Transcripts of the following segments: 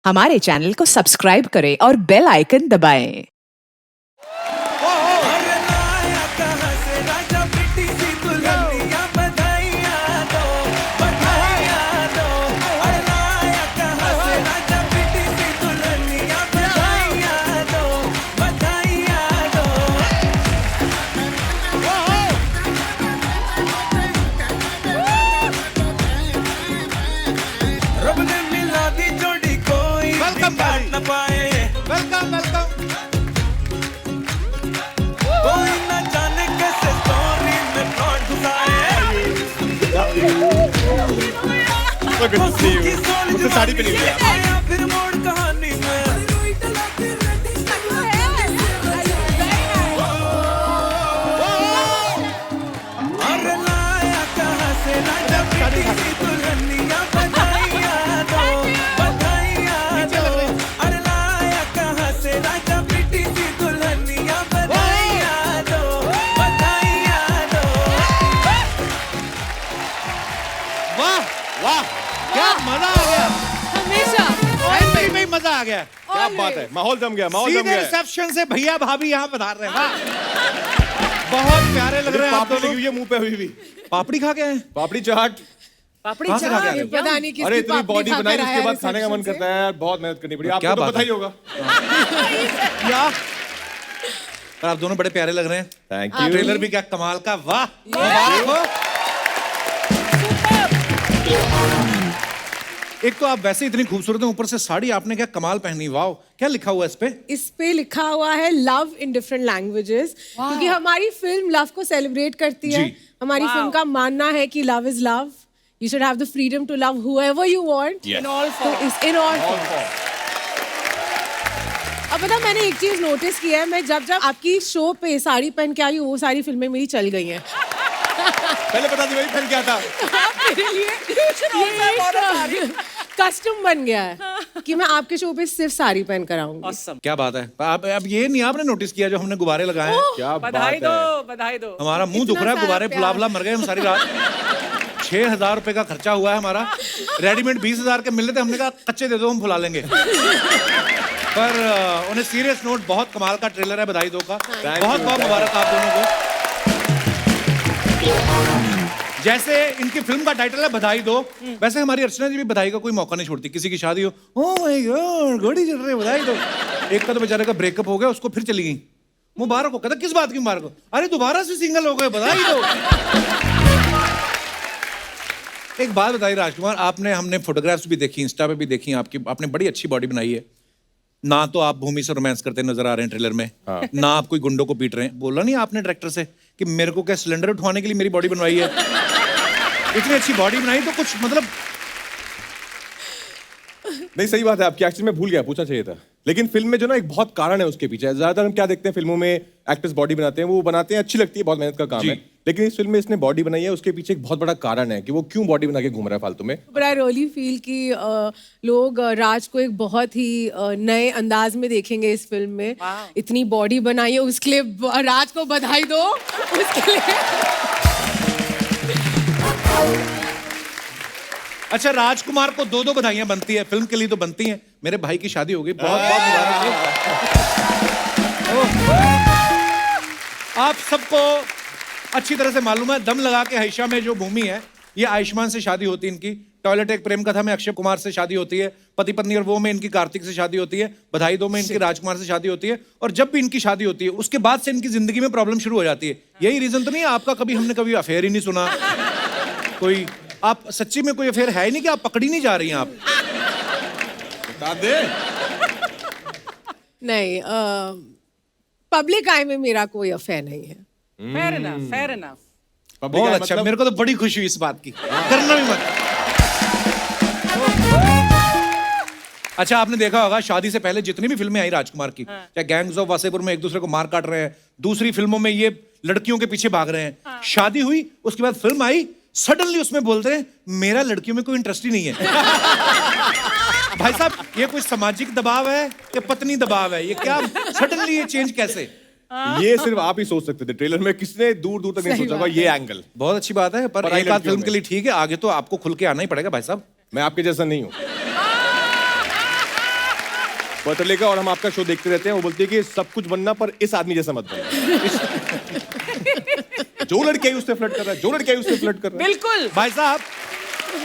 हमारे चैनल को सब्सक्राइब करें और बेल आइकन दबाएं। वेलकम वेलकम कोई न जाने कैसे स्टोरी में plot घुसाए So good to see you. मुझसे साड़ी पहनी हुई है। फिर मोड़ कहानी में अरे लाया कहाँ से राजा बेटी की दुल्हनिया बधाइयाँ दो अरे लाया कहाँ से राजा बेटी की दुल्हनिया बधाइयाँ दो वाह वाह क्या मजा आ गया। हमेशा ऐसे ही मजा आ गया। क्या बात है, माहौल जम गया, माहौल जम सीधे गया। रिसेप्शन से भैया भाभी यहाँ पधार रहे हैं। वाह बहुत प्यारे लग रहे हैं आप पापड़ी लगी दोनों। हुई है मुंह पे हुई भी। पापड़ी खा गए हैं? पापड़ी चाट। पापड़ी कहाँ से खा के आ चाट गए? पता नहीं किसकी अरे इतनी पापड़ी बॉडी खाकर बनाई, आया उसके बाद है खाने का मन reception करता है यार, बहुत मेहनत करनी पड़ी। क्या आपको तो बात पता ही है? होगा। क्या पर आप दोनों बड़े प्यारे लग रहे हैं। थैंक ट्रेलर भी क्या कमाल का। वाह मुबारक हो। एक तो आप वैसे इतनी खूबसूरत हैं, ऊपर से साड़ी आपने क्या कमाल पहनी। वाह क्या लिखा हुआ है इस पे? इस पे लिखा हुआ है लव इन डिफरेंट लैंग्वेजेस, क्योंकि हमारी फिल्म लव को सेलिब्रेट करती है। जी। हमारी फिल्म का मानना है कि love is love, you should have the freedom to love whoever you want Yes. In all form. अब पता मैंने एक चीज नोटिस की है, मैं जब आपकी शो पे साड़ी पहन के आई हूँ, वो सारी फिल्में मेरी चल गई हैं। पहले बता दी वही पहन क्या था। मेरे लिए कस्टम बन गया है कि मैं आपके शो पे सिर्फ साड़ी पहन कर आऊंगी। क्या बात है। आप अब ये नहीं आपने नोटिस किया जो हमने गुब्बारे लगाए हैं? क्या बधाई बात है। दो बधाई दो। हमारा मुंह दुख रहा है, इतना गुब्बारे सारा फुला प्यार। फुला मर गए हम सारी रात। 6,000 रुपए का खर्चा हुआ है हमारा। रेडीमेड 20,000 के मिल रहे थे, हमने कहा कच्चे दे दो हम फुला लेंगे। पर उन्हें सीरियस नोट, बहुत कमाल का ट्रेलर है बधाई दो का। बहुत बहुत मुबारक आप दोनों को। जैसे इनकी फिल्म का टाइटल है बधाई दो, वैसे हमारी अर्चना जी भी बधाई का कोई मौका नहीं छोड़ती। किसी की शादी हो, ओह माय गॉड घोड़ी चल रही है बधाई दो। एक का तो बेचारे का ब्रेकअप हो गया, उसको फिर चली गई। मुबारक हो। कहता किस बात की मुबारक हो? अरे दोबारा से सिंगल हो गए, बधाई दो। एक बात बताइए राजकुमार, आपने हमने फोटोग्राफ्स भी देखी, इंस्टा पे भी देखी आपकी, आपने बड़ी अच्छी बॉडी बनाई है। ना तो आप भूमि से रोमांस करते नजर आ रहे हैं ट्रेलर में, ना आप कोई गुंडों को पीट रहे हैं। बोला नहीं आपने डायरेक्टर से कि मेरे को क्या सिलेंडर उठवाने के लिए मेरी बॉडी बनवाई है? इतनी अच्छी बॉडी बनाई तो कुछ मतलब। नहीं सही बात है आपकी, एक्चुअली मैं भूल गया, पूछना चाहिए था। लेकिन फिल्म में जो ना एक बहुत कारण है उसके पीछे। ज्यादातर हम क्या देखते हैं फिल्मों में, एक्टर्स बॉडी बनाते हैं, वो बनाते हैं, अच्छी लगती है, बहुत मेहनत का काम है। लेकिन इस फिल्म में इसने बॉडी बनाई है, उसके पीछे एक बहुत बड़ा कारण है कि वो क्यों बॉडी बना के घूम रहा है फालतू में। बट आई रियली फील कि लोग राज को एक बहुत ही नए अंदाज में देखेंगे इस फिल्म में। इतनी बॉडी बनाई है, उसके लिए राज को बधाई दो। उसके लिए अच्छा राजकुमार को दो बधाइयां बनती है, फिल्म के लिए तो बनती हैं। मेरे भाई की शादी हो गई, बहुत बहुत मुबारक। आप सबको अच्छी तरह से मालूम है, दम लगा के हईशा में जो भूमि है, ये आयुष्मान से शादी होती है इनकी। टॉयलेट एक प्रेम कथा में अक्षय कुमार से शादी होती है। पति पत्नी और वो में इनकी कार्तिक से शादी होती है। बधाई दो में इनकी राजकुमार से शादी होती है। और जब भी इनकी शादी होती है, उसके बाद से इनकी जिंदगी में प्रॉब्लम शुरू हो जाती है। यही रीजन तो नहीं है आपका? कभी हमने कभी अफेयर ही नहीं सुना कोई। आप सच्ची में कोई अफेयर है ही नहीं कि आप पकड़ी नहीं जा रही हैं आप? बता दे। नहीं, पब्लिक आई में मेरा कोई अफेयर नहीं है। Fair enough fair enough. बहुत अच्छा, मेरे को तो बड़ी खुशी हुई इस बात की। करना भी मत। अच्छा आपने देखा होगा शादी से पहले जितनी भी फिल्में आई राजकुमार की, चाहे गैंग्स ऑफ वासेपुर में एक दूसरे को मार काट रहे हैं, दूसरी फिल्मों में ये लड़कियों के पीछे भाग रहे हैं। शादी हुई, उसके बाद फिल्म आई, सडनली उसमें बोलते हैं मेरा लड़कियों में कोई इंटरेस्ट ही नहीं है। भाई साहब ये कोई सामाजिक दबाव है या पत्नी दबाव है? ये क्या सडनली ये चेंज कैसे? ये सिर्फ आप ही सोच सकते थे, ट्रेलर में किसने दूर दूर तक नहीं सोचा होगा ये एंगल। बहुत अच्छी बात है, पर एक आध फिल्म के लिए ठीक है, आगे तो आपको खुल के आना ही पड़ेगा भाई साहब। मैं आपके जैसा नहीं हूँ। बर्तले का, और हम आपका शो देखते रहते हैं। वो बोलती है कि सब कुछ बनना पर इस आदमी जैसा मत बनना। जो लड़के उससे फ्लर्ट कर रहा है, जो लड़के उससे फ्लर्ट कर रहा है। बिल्कुल। भाई साहब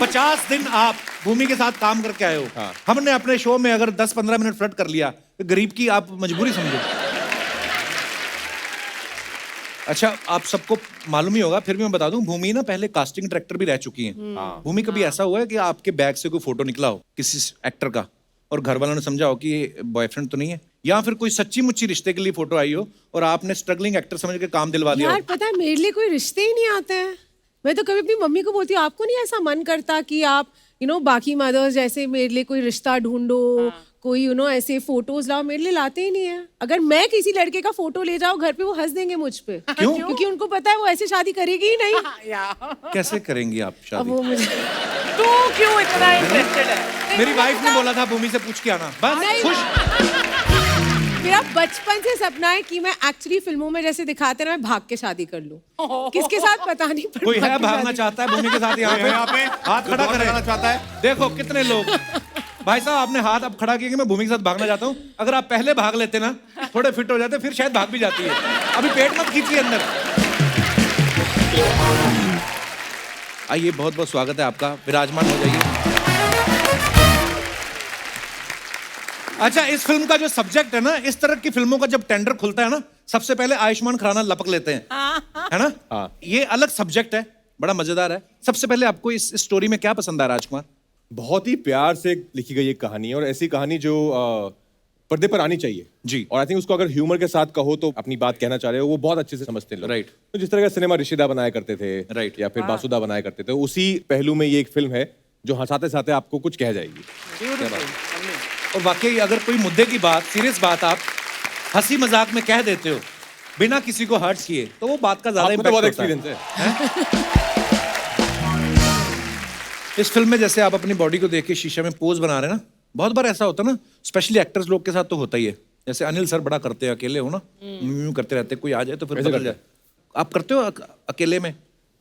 50 दिन आप भूमि के साथ काम करके आए हो। हाँ। हमने अपने शो में अगर 10-15 मिनट फ्लर्ट कर लिया तो गरीब की आप मजबूरी समझो। अच्छा, आप सबको मालूम ही होगा, फिर भी मैं बता दूं, भूमि ना पहले कास्टिंग डायरेक्टर भी रह चुकी हैं। भूमि कभी ऐसा हुआ है कि आपके बैग से कोई फोटो निकला हो किसी एक्टर का और घर वालों ने समझा हो कि ये बॉयफ्रेंड तो नहीं है, या फिर कोई सच्ची मुच्ची रिश्ते के लिए फोटो आई हो और आपने स्ट्रगलिंग एक्टर समझ के काम दिलवा दिया हो? यार पता है मेरे लिए कोई रिश्ते ही नहीं आते हैं। मैं तो कभी अपनी मम्मी को बोलती हूँ, आपको नहीं ऐसा मन करता कि आप बाकी मदर्स जैसे मेरे लिए कोई रिश्ता ढूंढो, कोई ऐसे फोटोज लाओ? मेरे लिए लाते ही नहीं है। अगर मैं किसी लड़के का फोटो ले जाऊँ घर पे, वो हंस देंगे मुझ पे। क्यों? क्योंकि उनको पता है वो ऐसे शादी करेगी ही नहीं। कैसे करेंगी आप अब शादी? वो मुझे तू क्यों इतना इंटरेस्टेड है? मेरी वाइफ ने बोला था भूमि से पूछ के आना, बस नहीं। खुश। मेरा बचपन से सपना है कि मैं एक्चुअली फिल्मों में जैसे दिखाते ना, मैं भाग के शादी कर लूं। किसके साथ पता नहीं, पर कोई है भाग के भागना शादी- चाहता है भूमि के साथ यहाँ पे? हाथ खड़ा बहुत करे। लगाना चाहता है। देखो कितने लोग। भाई साहब आपने हाथ अब खड़ा किया कि मैं भूमि के साथ भागना चाहता हूँ। अगर आप पहले भाग लेते ना, थोड़े फिट हो जाते, फिर शायद भाग भी जाती है। अभी पेट मत खींचिए अंदर। आइए, बहुत बहुत स्वागत है आपका, विराजमान हो जाइए। अच्छा, इस फिल्म का जो सब्जेक्ट है ना, इस तरह की फिल्मों का जब टेंडर खुलता है ना, सबसे पहले आयुष्मान खुराना लपक लेते हैं, है ना? हाँ। ये अलग सब्जेक्ट है, बड़ा मजेदार है। सबसे पहले आपको इस स्टोरी में क्या पसंद आया राजकुमार? बहुत ही प्यार से लिखी गई एक कहानी है, और ऐसी कहानी जो पर्दे पर आनी चाहिए जी। और आई थिंक उसको अगर ह्यूमर के साथ कहो तो अपनी बात कहना चाह रहे हो, वो बहुत अच्छे से समझते हैं लोग। Right. तो जिस तरह का सिनेमा ऋषिदा बनाया करते थे, Right. या फिर बासुदा बनाया करते थे, उसी पहलू में ये एक फिल्म है जो हंसाते हंसाते आपको कुछ कह जाएगी। और वाकई अगर कोई मुद्दे की बात, सीरियस बात आप हंसी मजाक में कह देते हो बिना किसी को हर्ट किए, तो वो बात का ज्यादा आपको तो बहुत इम्पैक्ट होता एक्सपीरियंस है। है। इस फिल्म में जैसे आप अपनी बॉडी को देख के शीशे में पोज बना रहे हैं ना, बहुत बार ऐसा होता है ना, स्पेशली एक्टर्स लोग के साथ तो होता ही है। जैसे अनिल सर बड़ा करते हैं, अकेले हो ना, यूं करते रहते, कोई आ जाए तो फिर कैसे बदल करते जाए। आप करते हो अकेले में?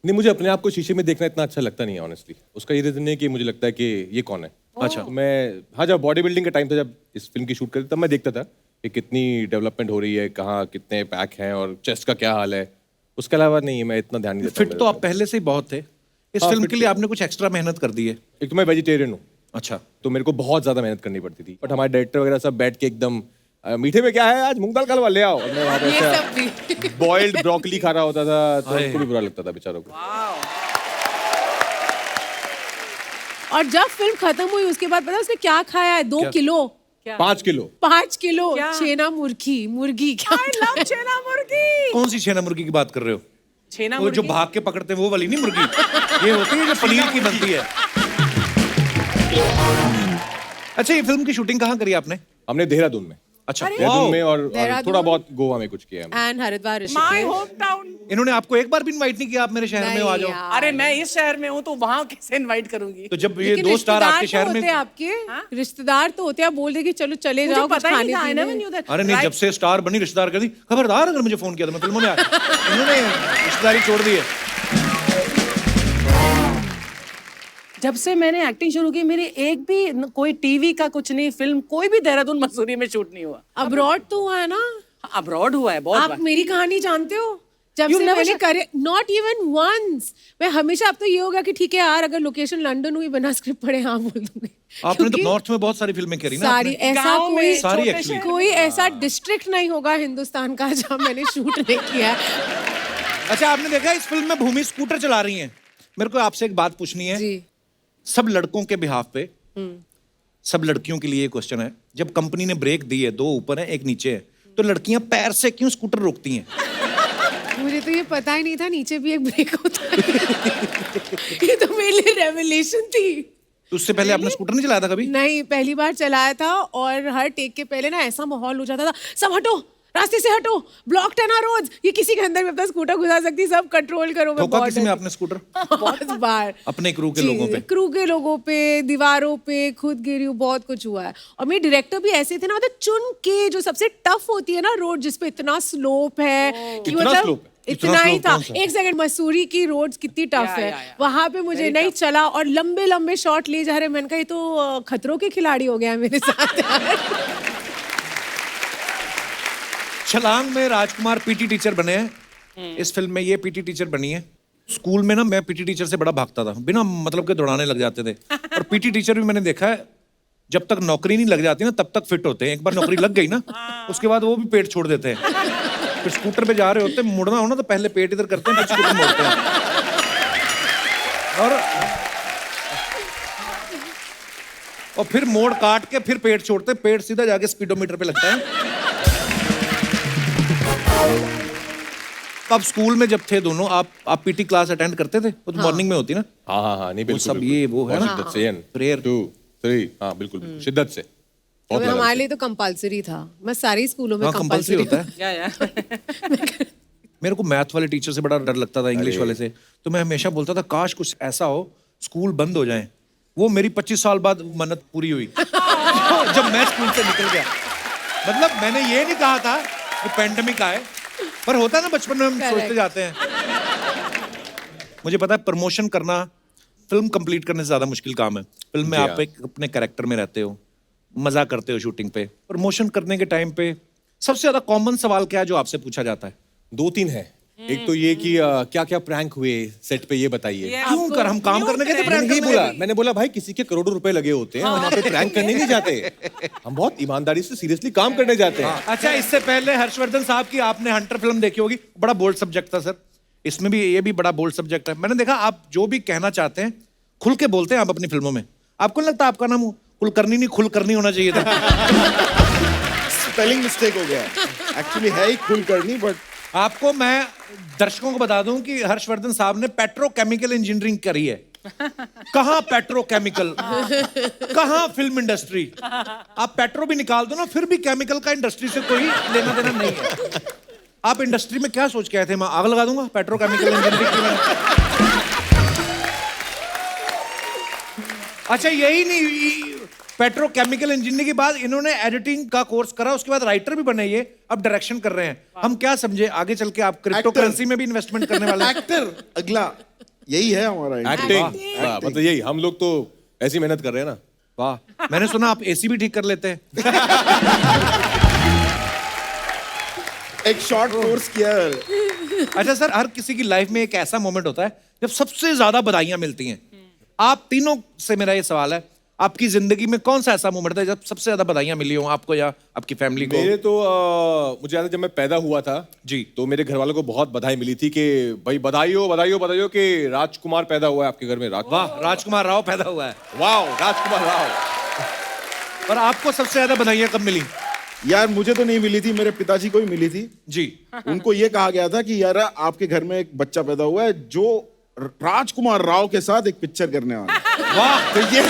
नहीं, मुझे अपने आप को शीशे में देखना इतना अच्छा लगता नहीं है ऑनेस्टली। उसका ये रीजन है कि मुझे लगता है कि ये कौन है। अच्छा। तो मैं, हाँ, जब बॉडी बिल्डिंग का टाइम था, जब इस फिल्म की शूट करते तब मैं देखता था कि कितनी डेवलपमेंट हो रही है, कहाँ कितने पैक हैं और चेस्ट का क्या हाल है। उसके अलावा नहीं, मैं इतना ध्यान नहीं देता। फिट तो आप पहले से ही बहुत थे, इस हाँ, फिल्म fit के लिए आपने कुछ एक्स्ट्रा मेहनत कर दी है। एक तो मैं वेजिटेरियन हूँ, अच्छा। तो मेरे को बहुत ज्यादा मेहनत करनी पड़ती थी, बट हमारे डायरेक्टर वगैरह सब बैठ के एकदम मीठे में क्या है आज, मूंग दाल का हलवा ले आओ, और मैं वहाँ पे ये ऐसा सब भी। बॉइल्ड ब्रोकली खा रहा होता था, तो उनको भी बुरा लगता था बेचारों को। और जब फिल्म खत्म हुई उसके बाद पता है उसने क्या खाया है? 2 किलो 5 किलो 5 किलो क्या? छेना मुर्गी क्या? I love छेना मुर्गी। कौन सी छेना मुर्गी की बात कर रहे हो? छेना वो जो मुर्गी। भाग के पकड़ते हैं वो वाली नहीं मुर्गी, ये होती है जो पनीर की बनती है। अच्छा, ये फिल्म की शूटिंग कहाँ करी आपने? हमने देहरादून में, अच्छा, देहरादून में, और देहरादून? थोड़ा बहुत गोवा में कुछ किया हमने। And Haridwar My Rishikesh. hometown। इन्होंने आपको एक बार भी इनवाइट नहीं किया आप मेरे शहर में हो, आ नहीं जाओ? यार। अरे मैं इस शहर में हूँ तो वहाँ कैसे इनवाइट करूंगी? तो जब ये लेकिन 2 स्टार आपके रिश्तेदार शहर तो में, होते हैं आपके रिश्तेदार तो होते हैं, आप बोल दे कि चलो चले मुझे जाओ कुछ पता ही खाने नहीं था। I never पीने। knew that। अरे नहीं, जब से स्टार बनी रिश्तेदार कर दी, खबरदार अगर मुझे फोन किया तो मैं फिल्मों में आ इन्होंने रिश्तेदारी छोड़ दी है। जब से मैंने एक्टिंग शुरू की, मेरी एक भी कोई टीवी का कुछ नहीं, फिल्म कोई भी देहरादून मसूरी में शूट नहीं हुआ। अब्रॉड तो हुआ है ना? अब्रॉड हुआ है बहुत आप बार। मेरी कहानी जानते हो? जब You से never मैंने said- करे, नॉट इवन वंस। मैं हमेशा, अब तो ये होगा कि ठीक है यार, अगर लोकेशन लंदन हुई बिना स्क्रिप्ट पढ़े हाँ बोल दूंगी। आपने तो क्योंकि नॉर्थ में बहुत सारी फिल्में करी ना सारी, आपने? ऐसा गाँव में कोई सारी छोटे actually। शहर- कोई ऐसा डिस्ट्रिक्ट नहीं होगा हिंदुस्तान का जहाँ मैंने शूट नहीं किया है। अच्छा, आपने देखा इस फिल्म में भूमि स्कूटर चला रही हैं। मेरे को आपसे एक बात पूछनी है। जी। सब लड़कों के बिहाफ पे, सब लड़कियों के लिए क्वेश्चन है, जब कंपनी ने ब्रेक दी है, 2 ऊपर है 1 नीचे है, तो लड़कियां पैर से क्यों स्कूटर रोकती हैं? मुझे तो ये पता ही नहीं था नीचे भी एक ब्रेक होता है। ये तो मेरे लिए रेवलेशन थी। तो उससे पहले आपने स्कूटर नहीं चलाया था कभी? नहीं, पहली बार चलाया था, और हर टेक के पहले ना ऐसा माहौल हो जाता था, सब हटो, रास्ते से हटो, ब्लॉक्ड है ना रोड, ये किसी के अंदर में अपना स्कूटर घुसा सकती, सब कंट्रोल करो। मैं ठोका बहुत किसी में डरती- आपने स्कूटर? बहुत बार अपने क्रू के जी, लोगों पे? क्रू के लोगों पे, दीवारों पे, खुद गिरी हूँ, बहुत कुछ हुआ है। और मेरे डायरेक्टर भी ऐसे थे ना, मतलब चुन के, जो सबसे टफ होती है ना रोड, जिसपे इतना स्लोप है कि इतना मतलब slope है? इतना ही slope था। कौन सा? एक सेकंड, मसूरी की रोड्स कितनी टफ है, या। वहां पे मुझे नहीं चला, और लंबे लंबे शॉट ले जा रहे। मैंने कहा ये तो खतरों के खिलाड़ी हो गया है मेरे साथ यार। छलांग में राजकुमार पीटी टीचर बने हैं। इस फिल्म में ये पीटी टीचर बनी है। स्कूल में ना मैं पीटी टीचर से बड़ा भागता था, बिना मतलब के दौड़ाने लग जाते थे। और पीटी टीचर भी मैंने देखा है, जब तक नौकरी नहीं लग जाती ना तब तक फिट होते हैं। एक बार नौकरी लग गई ना उसके बाद वो भी पेट छोड़ देते हैं। फिर स्कूटर पे जा रहे होते हैं, मुड़ना हो ना तो पहले पेट इधर करते हैं, फिर स्कूटर मोड़ते हैं। और फिर मोड़ काट के फिर पेट छोड़ते हैं, पेट सीधा जाके स्पीडोमीटर पे लगता है। अब स्कूल में जब थे दोनों, आप पीटी क्लास अटेंड करते थे? वो तो मॉर्निंग में होती ना। हाँ नहीं बिल्कुल सब बिल्कुल। ये वो है बहुत ना, शिद्दत से prayer। 2 3 हाँ बिल्कुल बिल्कुल, शिद्दत से बहुत तो लगन हमारे से। लिए तो कंपलसरी था। मैं सारे स्कूलों में हाँ कंपल्सरी कंपलसरी होता है। या मेरे को मैथ वाले टीचर से बड़ा डर लगता था, इंग्लिश वाले से। तो मैं हमेशा बोलता था काश कुछ ऐसा हो स्कूल बंद हो जाए। वो मेरी 25 साल बाद मन्नत पूरी हुई जब मैं स्कूल से निकल गया। मतलब मैंने ये नहीं कहा था कि पेंडेमिक आए, पर होता है ना बचपन में हम सोचते जाते हैं। मुझे पता है प्रमोशन करना फिल्म कंप्लीट करने से ज्यादा मुश्किल काम है। फिल्म में जी आप हाँ। एक अपने कैरेक्टर में रहते हो, मजा करते हो शूटिंग पे। प्रमोशन करने के टाइम पे सबसे ज्यादा कॉमन सवाल क्या है जो आपसे पूछा जाता है? 2-3 है। एक तो ये कि क्या क्या प्रैंक हुए सेट पे, ये बताइए। क्यों कर हम काम करने गए थे मैंने prank नहीं करने? बोला, मैंने बोला भाई किसी के करोड़ों रुपए लगे होते हैं, हम वहाँ पे प्रैंक करने नहीं जाते। हम बहुत ईमानदारी से सीरियसली काम करने जाते हैं। अच्छा, इससे पहले हर्षवर्धन साहब की आपने हंटर फिल्म देखी होगी, बड़ा बोल्ड सब्जेक्ट था सर। इसमें भी ये भी बड़ा बोल्ड सब्जेक्ट है। मैंने देखा आप जो भी कहना चाहते हैं खुल के बोलते हैं आप अपनी फिल्मों में। आपको नहीं लगता आपका नाम कुलकर्णी नहीं खुलकर्णी होना चाहिए था? स्पेलिंग मिस्टेक हो गया। एक्चुअली है ही कुलकर्णी, बट आपको मैं दर्शकों को बता दूं कि हर्षवर्धन साहब ने पेट्रोकेमिकल इंजीनियरिंग करी है। कहाँ पेट्रोकेमिकल, कहाँ फिल्म इंडस्ट्री? आप पेट्रो भी निकाल दो ना, फिर भी केमिकल का इंडस्ट्री से कोई लेना देना नहीं है। आप इंडस्ट्री में क्या सोच के आए थे? मैं आग लगा दूंगा पेट्रोकेमिकल इंजीनियरिंग की। अच्छा, यही नहीं, पेट्रोकेमिकल इंजीनियरिंग के बाद इन्होंने एडिटिंग का कोर्स करा, उसके बाद राइटर भी बने। ये अब डायरेक्शन कर रहे हैं। हम क्या समझे आगे चल के आप क्रिप्टो करेंसी में भी इन्वेस्टमेंट करने वाले हैं? एक्टर अगला यही है हमारा एक्टिंग, मतलब यही हम लोग तो ऐसी मेहनत कर रहे हैं ना। वाह, मैंने सुना आप एसी भी ठीक कर लेते हैं। एक शॉर्ट कोर्स किया है। अच्छा सर, हर किसी की लाइफ में एक ऐसा मोमेंट होता है जब सबसे ज्यादा बधाइयां मिलती हैं। आप तीनों से मेरा ये सवाल है, आपकी जिंदगी में कौन सा ऐसा मोमेंट था जब सबसे ज्यादा बधाइयां मिली हो आपको या आपकी फैमिली को? मेरे तो मुझे याद है जब मैं पैदा हुआ था जी, तो मेरे घर वालों को बहुत बधाई मिली थी कि भाई बधाई हो बधाई हो बधाई हो कि राजकुमार पैदा हुआ है आपके घर में। वाह, राजकुमार राव पैदा हुआ है। वाह, राजकुमार राव। और आपको सबसे ज्यादा बधाइयां कब मिली? यार मुझे तो नहीं मिली थी, मेरे पिताजी को ही मिली थी। जी, उनको ये कहा गया था कि यार आपके घर में एक बच्चा पैदा हुआ है जो राजकुमार राव के साथ एक पिक्चर करने वाला है। वाह। तो ये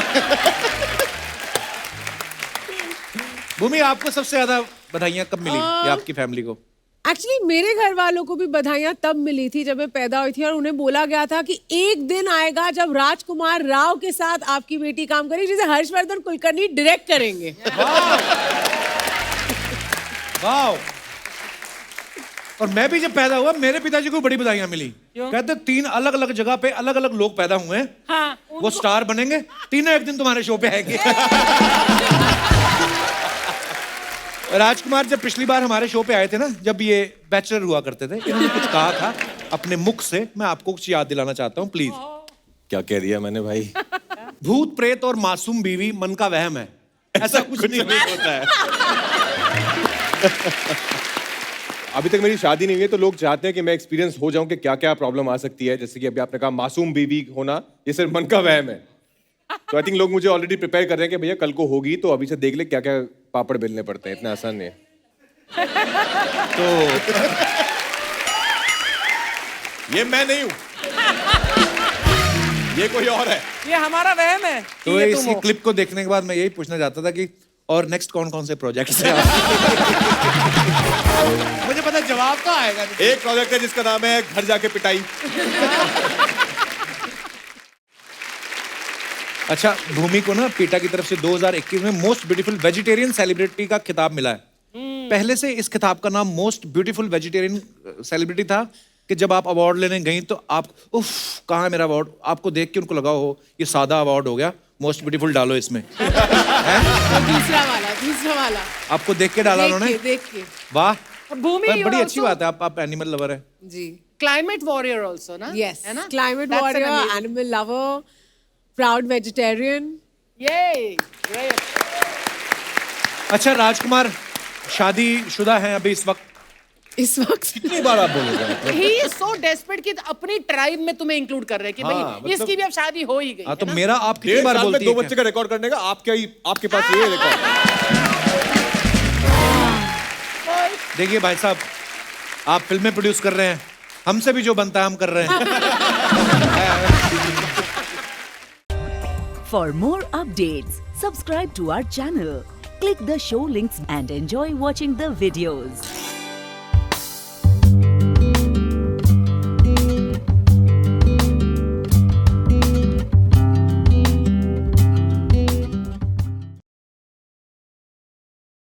भूमि, आपको सबसे ज्यादा बधाइयां कब मिली या आपकी फैमिली को? एक्चुअली मेरे घर वालों को भी बधाइयां तब मिली थी जब मैं पैदा हुई थी, और उन्हें बोला गया था कि एक दिन आएगा जब राजकुमार राव के साथ आपकी बेटी काम करेगी, जिसे हर्षवर्धन कुलकर्णी डायरेक्ट करेंगे। वाह। और मैं भी जब पैदा हुआ मेरे पिताजी को बड़ी बधाइयां मिली। कहते 3 अलग अलग जगह पे अलग अलग लोग पैदा हुए हैं। हाँ, वो स्टार बनेंगे, तीनों एक दिन तुम्हारे शो पे आएंगे। राजकुमार जब पिछली बार हमारे शो पे आए थे ना, जब ये बैचलर हुआ करते थे, इन्होंने कुछ कहा था अपने मुख से, मैं आपको कुछ याद दिलाना चाहता हूँ प्लीज। क्या कह दिया मैंने भाई? भूत प्रेत और मासूम बीवी मन का वहम है, ऐसा कुछ नहीं होता है। अभी तक मेरी शादी नहीं हुई है तो लोग चाहते हैं कि मैं एक्सपीरियंस हो जाऊं कि क्या क्या प्रॉब्लम आ सकती है। जैसे कि अभी आपने कहा मासूम बीवी होना, ये सिर्फ मन का वहम है। तो आई थिंक लोग मुझे ऑलरेडी प्रिपेयर कर रहे हैं कि भैया कल को होगी तो अभी से देख ले क्या क्या पापड़ बेलने पड़ते हैं, इतना आसान नहीं है। तो ये मैं नहीं हूं, ये कोई और है। ये हमारा वहम है। तो ये तुम इसी हो। क्लिप को देखने के बाद मैं यही पूछना चाहता था कि और नेक्स्ट कौन कौन से प्रोजेक्ट्स हैं? मुझे पता जवाब तो आएगा नहीं। एक प्रोजेक्ट है जिसका नाम है घर जाके पिटाई। अच्छा, भूमि को ना पीटा की तरफ से 2021 में मोस्ट ब्यूटीफुल वेजिटेरियन सेलिब्रिटी का खिताब मिला है। पहले से इस खिताब का नाम मोस्ट ब्यूटीफुल वेजिटेरियन सेलिब्रिटी था कि जब आप अवार्ड लेने गई तो आप उफ कहाँ है मेरा अवार्ड, आपको देख के उनको लगा हो ये सादा अवार्ड हो गया, मोस्ट ब्यूटीफुल डालो इसमें। दूसरा वाला आपको देख के डाला उन्होंने? देख के। वाह, भूमि, पर you're बड़ी अच्छी also बात है, आप एनिमल लवर है। जी climate warrior also, ना? यस है ना? Climate That's an warrior amazing- animal lover proud vegetarian Yay! Great. अच्छा राजकुमार शादीशुदा हैं अभी इस वक्त? इस वक्त कितनी बार आप बोलोगे? He is so desperate कि अपनी ट्राइब में तुम्हें इंक्लूड कर रहे हैं कि हाँ, भाई मतलब- इसकी भी अब शादी हो ही गई हाँ है तो ना? मेरा आप कितनी 1.5 बार साल में बोलती 2 है बच्चे का रिकॉर्ड करने का आपके पास ये रिकॉर्ड। देखिए भाई साहब, आप फिल्में प्रोड्यूस कर रहे हैं, हमसे भी जो बनता है हम कर रहे हैं। For more updates, subscribe to our channel, click the show links and enjoy watching the videos.